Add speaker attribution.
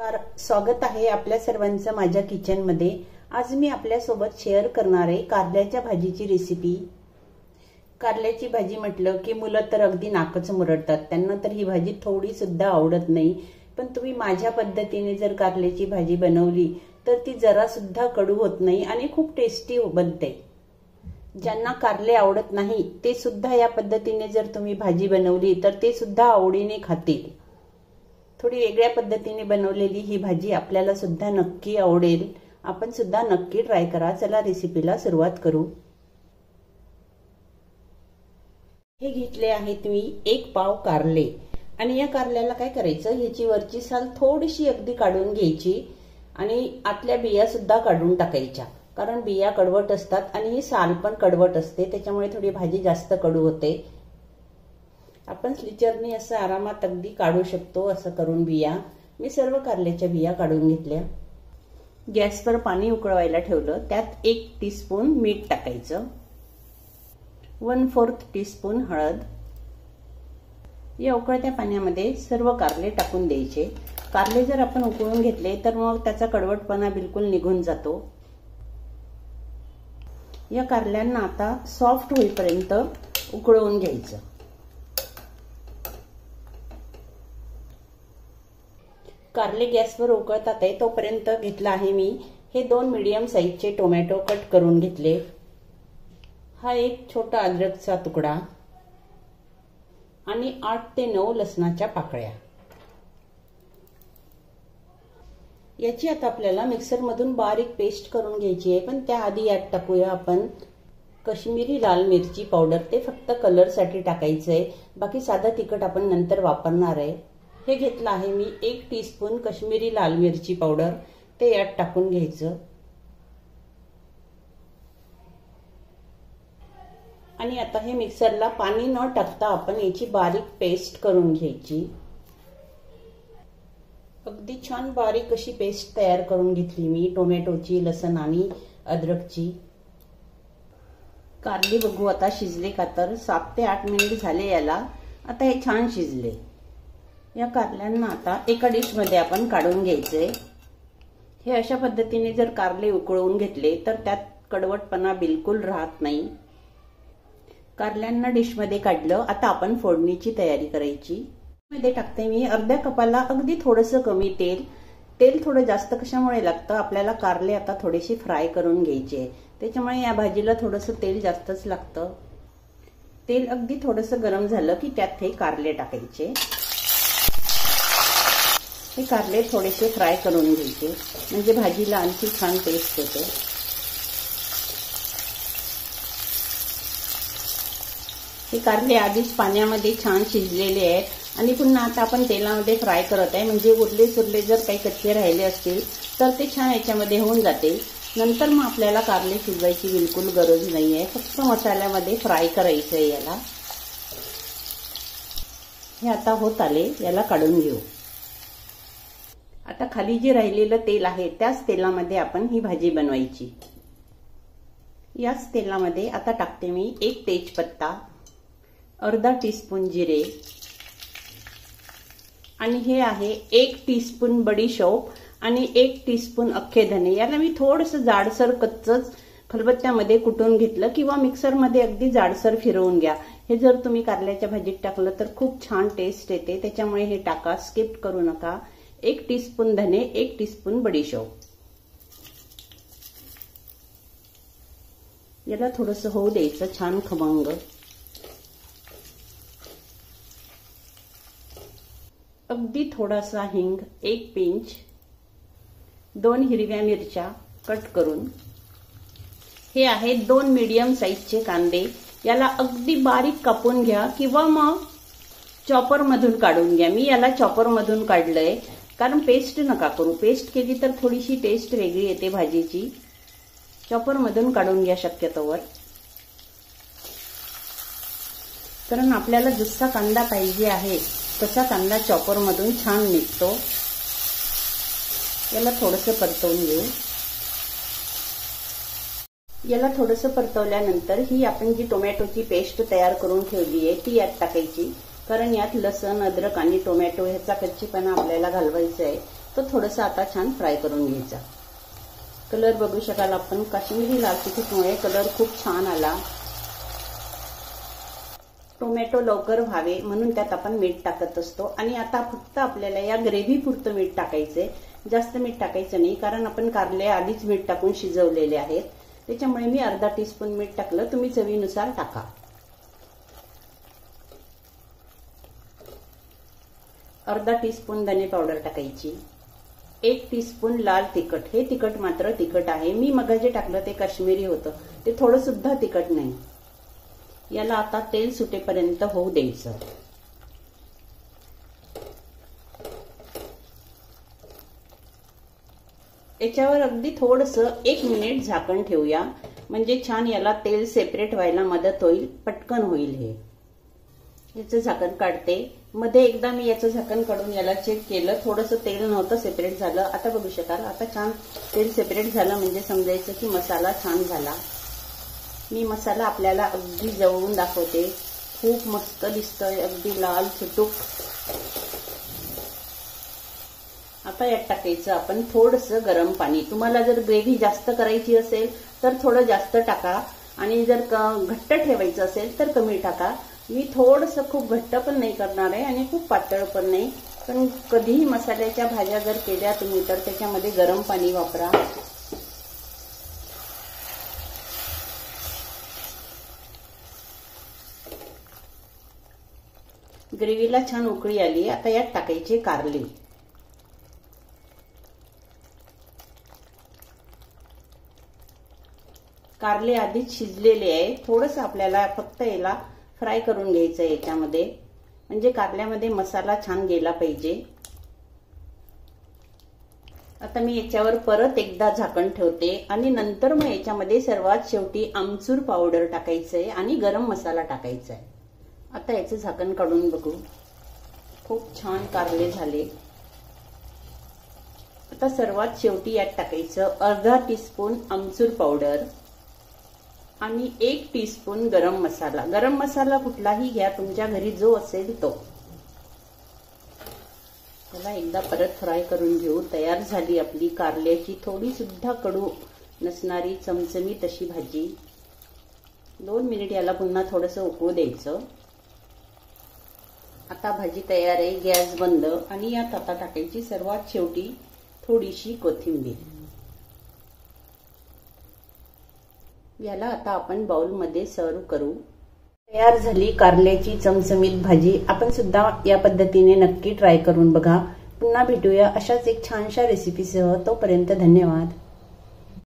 Speaker 1: स्वागत आहे आपल्या सर्वांचं माझ्या किचनमध्ये। आज मी आपल्यासोबत शेअर करणार आहे कारल्याच्या भाजीची रेसिपी। कारल्याची भाजी म्हटलं की मुलं तर अगदी नाकच मुरडतात, त्यांना तर ही भाजी थोडी सुद्धा आवडत नाही। पण तुम्ही माझ्या पद्धतीने जर कारल्याची भाजी बनवली तर ती जरा सुद्धा कडू होत नाही आणि खूप टेस्टी बनते। ज्यांना कारले आवडत नाही ते सुद्धा या पद्धतीने जर तुम्ही भाजी बनवली तर ते सुद्धा आवडीने खातील। थोडी वेगळ्या पद्धतीने बनवलेली ही भाजी आपल्याला सुद्धा नक्की आवडेल। आपण सुद्धा नक्की ट्राय करा। चला रेसिपीला सुरुवात करू। हे घेतले आहेत मी 1 पाव कारले आणि या कारल्याला काय करायचं, याची वरची साल थोडीशी अगदी काढून घ्यायची आणि आतल्या बिया सुद्धा काढून टाकायच्या, कारण बिया कडवट असतात आणि ही साल पण कडवट असते, त्याच्यामुळे थोडी भाजी जास्त कडू होते। आपण स्लिचरने असं आरामात अगदी काढू शकतो। असं करून बिया मी सर्व कारल्याच्या बिया काढून घेतल्या। गॅसवर पाणी उकळवायला ठेवलं, त्यात 1 टीस्पून मीठ टाकायचं, 1/4 टीस्पून हळद। या उकळत्या पाण्यामध्ये सर्व कारले टाकून द्यायचे। कारले जर आपण उकळून घेतले तर मग त्याचा कडवटपणा बिलकुल निघून जातो। या कारल्यांना आता सॉफ्ट होईपर्यंत उकळवून घ्यायचं। कारले गॅसवर उकळतात आहे तोपर्यंत घेतला आहे मी हे 2 मीडियम साइजचे टोमॅटो कट करून घेतले। हा एक छोटा अद्रकचा तुकडा आणि 8 ते 9 लसणाच्या पाकळ्या। याची आता आपल्याला मिक्सर मधून बारीक पेस्ट करून घ्यायची आहे, पण त्याआधी यात टाकूया आपण काश्मीरी लाल मिरची पावडर। ते फक्त कलर साठी टाकायचं आहे, बाकी साधा तिखट आपण नंतर वापरणार आहे। हे घेतलं आहे मी 1 टीस्पून काश्मीरी लाल मिरची पावडर, ते यात टाकून घ्यायचं आणि आता हे मिक्सरला पाणी न टाकता आपण याची बारीक पेस्ट करून घ्यायची। अगदी छान बारीक अशी पेस्ट तयार करून घेतली मी टोमॅटोची, लसण आणि अद्रकची। कारली बघू आता शिजले का, तर 7 ते 8 मिनिट झाले याला। आता हे छान शिजले। या कारल्यांना आता एका डिश मध्ये आपण काढून घ्यायचे। हे अशा पद्धतीने जर कारले उकळवून घेतले तर त्यात कडवटपणा बिलकुल राहत नाही। कारल्यांना डिश मध्ये काढलं, आता आपण फोडणीची तयारी करायची। मध्ये टाकते मी अर्ध्या कपाला अगदी थोडंसं कमी तेल। तेल थोडं जास्त कशामुळे लागतं, आपल्याला कारले आता थोडेसे फ्राय करून घ्यायचे, त्याच्यामुळे या भाजीला थोडंसं तेल जास्तच लागतं। तेल अगदी थोडंसं गरम झालं की त्यात हे कारले टाकायचे। हे कारले थोडेसे फ्राय करून घ्यायचे, म्हणजे भाजीला आणखी छान टेस्ट येते। हे कारले आधीच पाण्यामध्ये छान शिजलेले आहेत आणि पुन्हा आता आपण तेलामध्ये फ्राय करत आहे, म्हणजे उरले सुरले जर काही कच्चे राहिले असतील तर ते छान याच्यामध्ये होऊन जाते। नंतर मग आपल्याला कारले शिजवायची बिलकुल गरज नाहीये, फक्त मसाल्यामध्ये फ्राय करायचं आहे याला। हे आता होत आले, याला काढून घेऊ। आता खाली जे राहिलेलं तेल आहे त्याच तेलामध्ये आपण ही भाजी बनवायची। याच तेलामध्ये आता टाकते मी 1 तेजपत्ता, अर्धा टीस्पून जिरे आणि हे आहे 1 टीस्पून बडीशोप आणि 1 टीस्पून अख्खे धने। याला मी थोडंसं जाडसर कच्चच खलबत्त्यामध्ये कुटून घेतलं किंवा मिक्सर मध्ये अगदी जाडसर फिरवून घ्या। हे जर तुम्ही कारल्याच्या भाजीत टाकलं तर खूप छान टेस्ट येते, त्याच्यामुळे हे टाका, स्किप करू नका। 1 टीस्पून धने, 1 टीस्पून बडीशोप। याला थोडंसं होऊ द्यायचं छान खमंग। अगदी थोडासा हिंग, 1 पिंच, 2 हिरव्या मिरच्या कट करून। हे आहे 2 मीडियम साइजचे कांदे। याला अगदी बारीक कापून घ्या किंवा मग चॉपर मधून काढून घ्या। मी याला चॉपर मधून काढलंय, कारण पेस्ट नका करू, पेस्ट केली तर थोडीशी टेस्ट वेगळी येते भाजीची। चॉपर मधून काढून घ्या शक्यतोवर, कारण आपल्याला जसा कांदा पाहिजे आहे तसा कांदा चॉपर मधून छान निघतो। याला थोडंसं परतवून घेऊ। याला थोडंसं परतवल्यानंतर ही आपण जी टोमॅटोची पेस्ट तयार करून ठेवली आहे ती यात टाकायची, कारण यात लसण, अद्रक आणि टोमॅटो ह्याचा कच्चेपणा आपल्याला घालवायचा आहे। तो थोडासा आता छान फ्राय करून घ्यायचा। कलर बघू शकाल आपण, काश्मीरी लाल तिखटमुळे कलर खूप छान आला। टोमॅटो लवकर व्हावे म्हणून त्यात आपण मीठ टाकत असतो। आणि आता फक्त आपल्याला या ग्रेव्ही पुरतं मीठ टाकायचंय, जास्त मीठ टाकायचं नाही, कारण आपण कारले आधीच मीठ टाकून शिजवलेले आहेत। त्याच्यामुळे मी अर्धा टीस्पून मीठ टाकलं, तुम्ही चवीनुसार टाका। अर्धा टीस्पून धने पावडर टाकायची, 1 टीस्पून लाल तिखट, हे तिखट मात्र तिखट आहे, मी मग जे टाकलं ते काश्मीरी होतं, ते थोडं सुद्धा तिखट नाही। याला आता तेल सुटेपर्यंत होऊ द्यायचं। याच्यावर अगदी थोडंसं 1 मिनिट झाकण ठेवूया, म्हणजे छान याला तेल सेपरेट व्हायला मदत होईल, पटकन होईल। हे याचं झाकण काढते। मध्ये एकदा मी याचं झाकण काढून याला चेक केलं, थोडंसं तेल नव्हतं सेपरेट झालं। आता बघू शकाल, आता छान तेल सेपरेट झालं म्हणजे समजायचं की मसाला छान झाला। मी मसाला आपल्याला अगदी जवळून दाखवते, खूप मस्त दिसतोय, अगदी लाल चुटूक। आता यात टाकायचं आपण थोडंसं गरम पाणी। तुम्हाला जर ग्रेव्ही जास्त करायची असेल तर थोडं जास्त टाका, आणि जर घट्ट ठेवायचं असेल तर कमी टाका। मी थोडंसं खूप घट्ट पण नाही करणार आहे आणि खूप पातळ पण नाही, पण कधीही मसाल्याच्या भाज्या जर केल्या तुम्ही तर त्याच्यामध्ये गरम पाणी वापरा। ग्रेव्हीला छान उकळी आली, आता यात टाकायचे कारले। कारले आधीच शिजलेले आहे, थोडंसं आपल्याला फक्त याला फ्राय करून घ्यायचं याच्यामध्ये, म्हणजे कारल्यामध्ये मसाला छान गेला पाहिजे। आता मी याच्यावर परत एकदा झाकण ठेवते आणि नंतर मग याच्यामध्ये सर्वात शेवटी आमचूर पावडर टाकायचंय आणि गरम मसाला टाकायचा आहे। आता याचं झाकण काढून बघू, खूप छान कारले झाले। आता सर्वात शेवटी यात टाकायचं अर्धा टीस्पून आमचूर पावडर आणि 1 टीस्पून गरम मसाला। गरम मसाला कुठलाही घ्या, तुमच्या घरी जो असेल तो। त्याला एकदा परत फ्राय करून घेऊ। तयार झाली आपली कारल्याची थोडी सुद्धा कडू नसणारी चमचमीत अशी भाजी। 2 मिनिट याला पुन्हा थोडंसं उकळू द्यायचं। आता भाजी तयार आहे, गॅस बंद। आणि यात आता टाकायची सर्वात शेवटी थोडीशी कोथिंबीर। याला आता आपण बाउलमध्ये सर्व करू। तयार झाली कारल्याची चमचमीत भाजी। आपण सुद्धा या पद्धतीने नक्की ट्राय करून बघा। पुन्हा भेटूया अशाच एक छानशा रेसिपीसह, तोपर्यंत धन्यवाद।